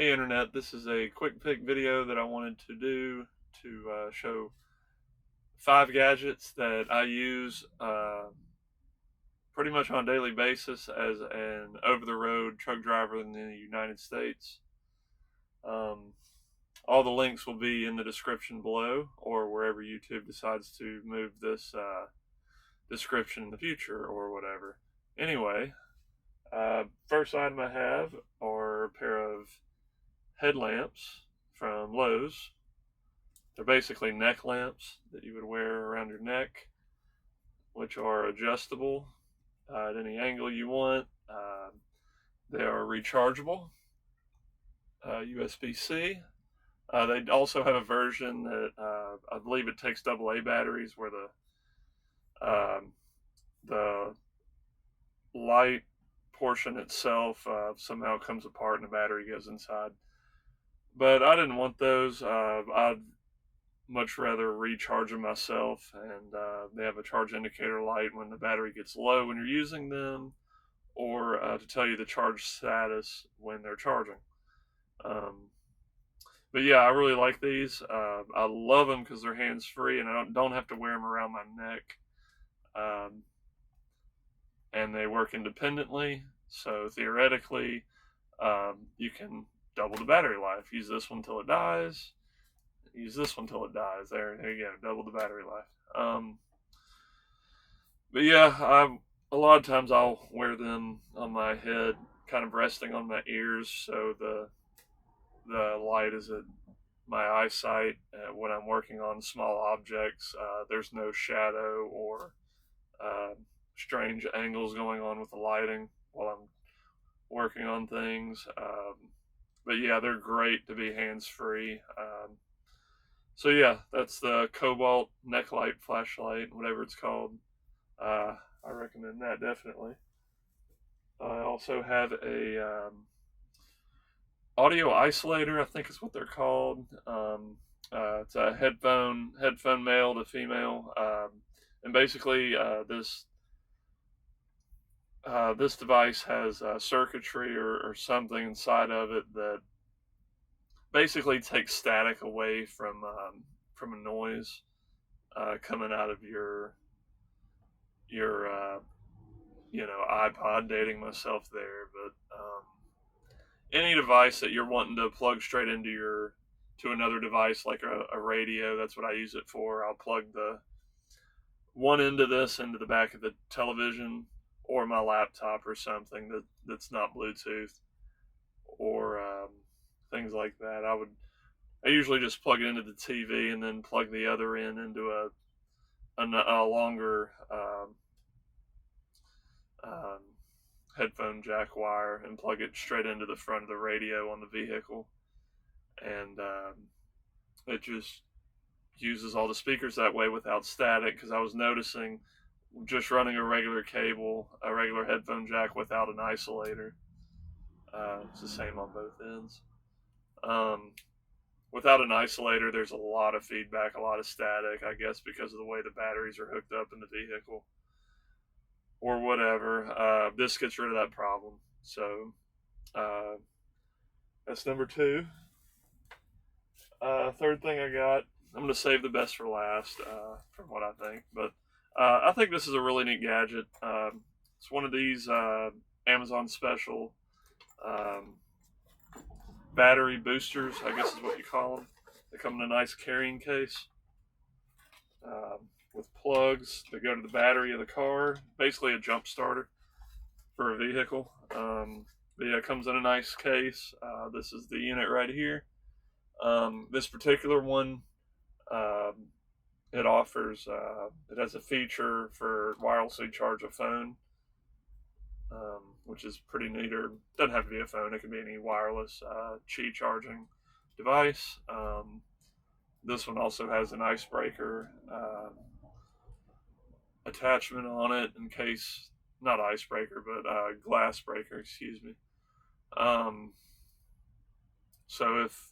Hey Internet, this is a quick pick video that I wanted to do to show 5 gadgets that I use pretty much on a daily basis as an over-the-road truck driver in the United States. Um, all the links will be in the description below or wherever YouTube decides to move this description in the future or whatever. Anyway, first item I have are a pair of headlamps from Lowe's. They're basically neck lamps that you would wear around your neck, which are adjustable at any angle you want. They are rechargeable, USB-C. They also have a version that I believe it takes AA batteries, where the light portion itself somehow comes apart and the battery goes inside. But I didn't want those. I'd much rather recharge them myself, and they have a charge indicator light when the battery gets low when you're using them, or to tell you the charge status when they're charging. But yeah, I really like these. I love them because they're hands-free and I don't have to wear them around my neck. And they work independently, so theoretically you can double the battery life. Use this one till it dies. Use this one till it dies. There you go, double the battery life. But yeah, a lot of times I'll wear them on my head, kind of resting on my ears, so the light is at my eyesight when I'm working on small objects. There's no shadow or strange angles going on with the lighting while I'm working on things. But yeah, they're great to be hands-free. So yeah, that's the Cobalt neck light flashlight, whatever it's called. I recommend that definitely. I also have a audio isolator, I think is what they're called. It's a headphone male to female, and basically this device has circuitry or something inside of it that basically takes static away from a noise coming out of your iPod. Dating myself there, but any device that you're wanting to plug straight to another device, like a radio, that's what I use it for. I'll plug the one end of this into the back of the television or my laptop or something that's not Bluetooth or things like that. I usually just plug it into the TV and then plug the other end into a longer headphone jack wire and plug it straight into the front of the radio on the vehicle. And it just uses all the speakers that way without static, because I was noticing just running a regular cable, a regular headphone jack without an isolator, it's the same on both ends. Without an isolator, there's a lot of feedback, a lot of static, I guess because of the way the batteries are hooked up in the vehicle or whatever. This gets rid of that problem. So that's number two. Third thing I got, I'm going to save the best for last, from what I think. But I think this is a really neat gadget. It's one of these Amazon special battery boosters, I guess is what you call them. They come in a nice carrying case with plugs that go to the battery of the car. Basically a jump starter for a vehicle. But yeah, it comes in a nice case. This is the unit right here. This particular one, it offers, it has a feature for wirelessly charge a phone, which is pretty neat. Or doesn't have to be a phone, it can be any wireless Qi charging device. This one also has an icebreaker attachment on it in case, not icebreaker, but glass breaker, excuse me. So if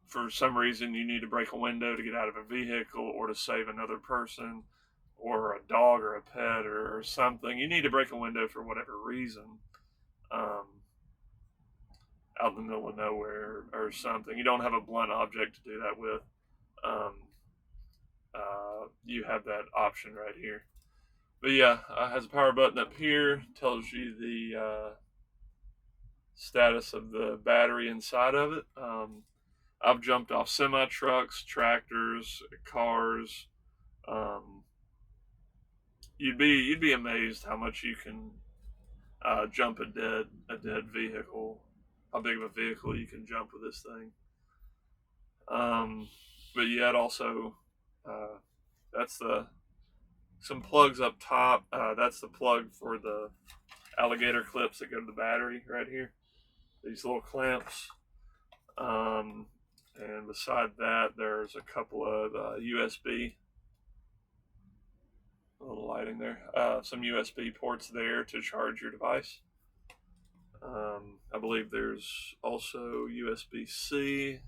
for some reason you need to break a window to get out of a vehicle or to save another person or a dog or a pet or something, you need to break a window for whatever reason, out in the middle of nowhere or something. You don't have a blunt object to do that with. You have that option right here. But yeah, has a power button up here. Tells you the status of the battery inside of it. I've jumped off semi trucks, tractors, cars. You'd be amazed how much you can jump a dead vehicle. How big of a vehicle you can jump with this thing. But yeah, it also that's some plugs up top. That's the plug for the alligator clips that go to the battery right here. These little clamps. And beside that, there's a couple of USB. A little lighting there. Some USB ports there to charge your device. I believe there's also USB-C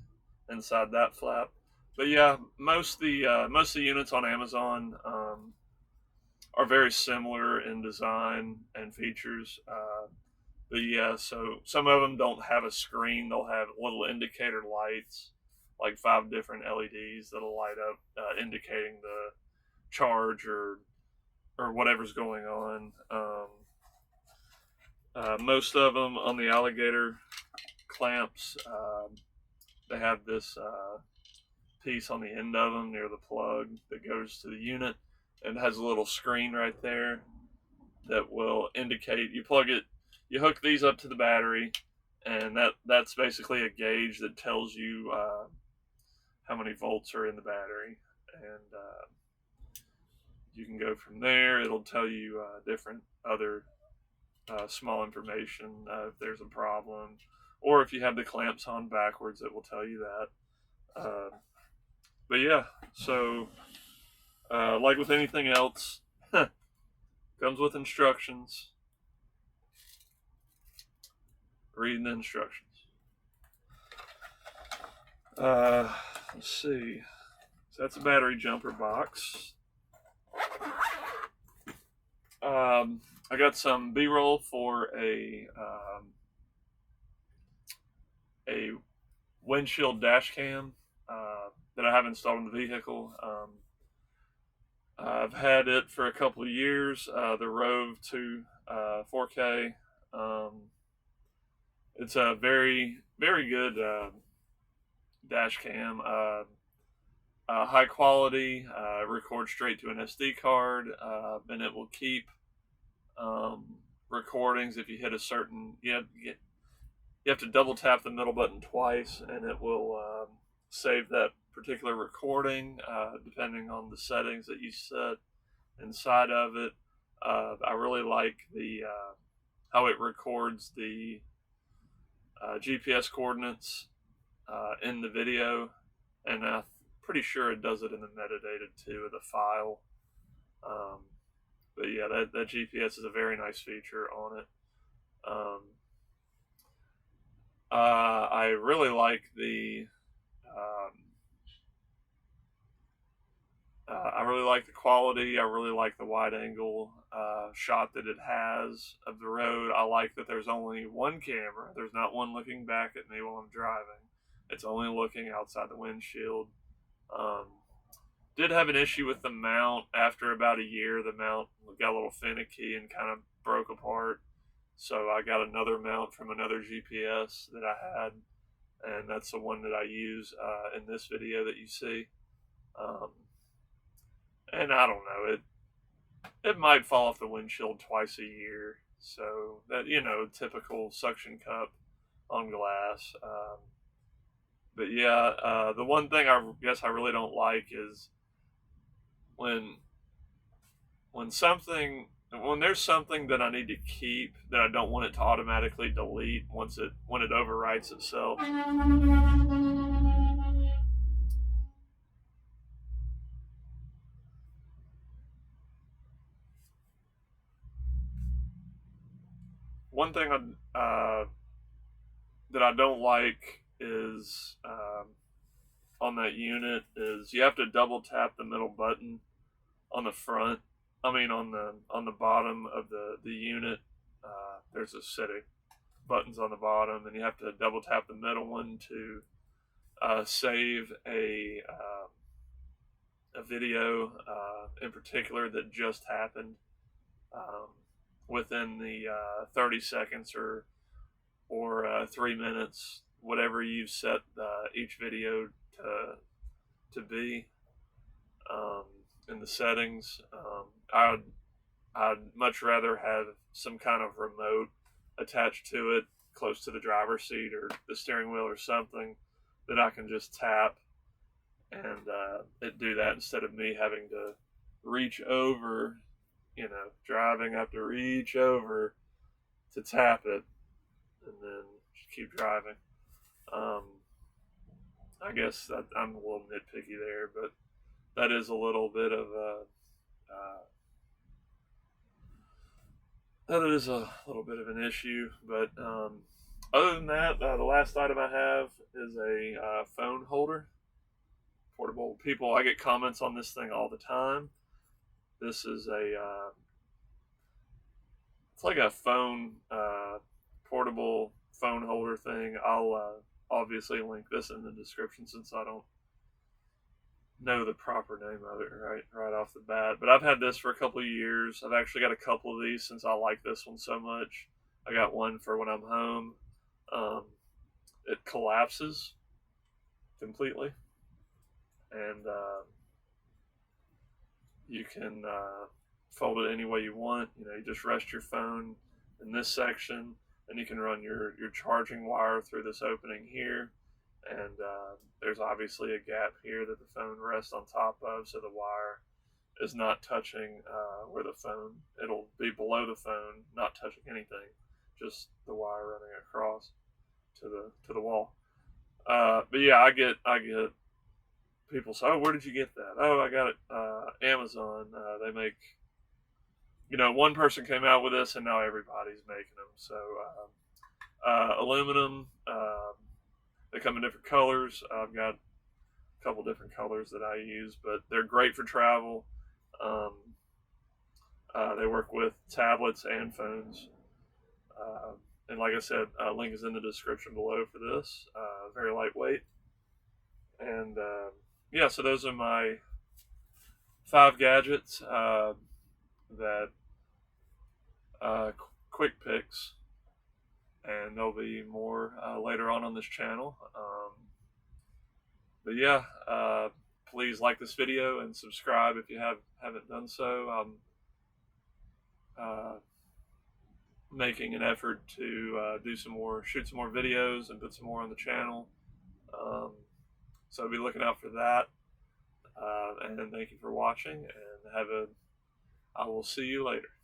inside that flap. But yeah, most of the units on Amazon are very similar in design and features. But yeah, so some of them don't have a screen. They'll have little indicator lights, like 5 different LEDs that'll light up, indicating the charge or whatever's going on. Most of them on the alligator clamps, they have this piece on the end of them near the plug that goes to the unit, and it has a little screen right there that will indicate. You plug it, you hook these up to the battery, and that's basically a gauge that tells you how many volts are in the battery, and you can go from there. It'll tell you different other small information if there's a problem, or if you have the clamps on backwards, it will tell you that. But yeah, so like with anything else, comes with instructions. Reading the instructions. Let's see. So that's a battery jumper box. I got some B-roll for a windshield dash cam that I have installed in the vehicle. I've had it for a couple of years. The Rove 2 4K. It's a very, very good dash cam. High quality, records straight to an SD card, and it will keep recordings. If you hit a certain, you have to double tap the middle button twice, and it will save that particular recording depending on the settings that you set inside of it. I really like the how it records the GPS coordinates in the video, and I'm pretty sure it does it in the metadata too of the file. But yeah, that GPS is a very nice feature on it. I really like the quality. I really like the wide angle shot that it has of the road. I like that there's only one camera. There's not one looking back at me while I'm driving. It's only looking outside the windshield. Did have an issue with the mount. After about a year, the mount got a little finicky and kind of broke apart. So I got another mount from another GPS that I had, and that's the one that I use in this video that you see. And I don't know, it might fall off the windshield twice a year. So that, typical suction cup on glass. But yeah, the one thing I guess I really don't like is when there's something that I need to keep that I don't want it to automatically delete when it overwrites itself. One thing that I don't like is on that unit is you have to double tap the middle button on the front. I mean on the bottom of the unit. There's a setting. buttons on the bottom, and you have to double tap the middle one to save a video in particular that just happened within the 30 seconds or 3 minutes, whatever you've set each video to be in the settings. I'd much rather have some kind of remote attached to it, close to the driver's seat or the steering wheel or something, that I can just tap and it do that instead of me having to reach over, driving. I have to reach over to tap it and then just keep driving. I guess that I'm a little nitpicky there, but that is a little bit of an issue. But other than that, the last item I have is a phone holder, portable. I get comments on this thing all the time. This is it's like a phone, portable phone holder thing. I'll obviously link this in the description since I don't know the proper name of it right off the bat. But I've had this for a couple of years. I've actually got a couple of these since I like this one so much. I got one for when I'm home. It collapses completely, and you can fold it any way you want. You just rest your phone in this section, and you can run your charging wire through this opening here. And there's obviously a gap here that the phone rests on top of, so the wire is not touching where the phone. It'll be below the phone, not touching anything, just the wire running across to the wall. But yeah, I get people say, "Oh, where did you get that?" "Oh, I got it Amazon. They make." One person came out with this, and now everybody's making them. So aluminum. They come in different colors. I've got a couple different colors that I use, but they're great for travel. They work with tablets and phones. And like I said, link is in the description below for this. Very lightweight. And yeah, so those are my 5 gadgets that quick picks. And there'll be more later on this channel. But yeah, please like this video and subscribe if you haven't done so. I'm making an effort to shoot some more videos and put some more on the channel. So be looking out for that. And thank you for watching, and I will see you later.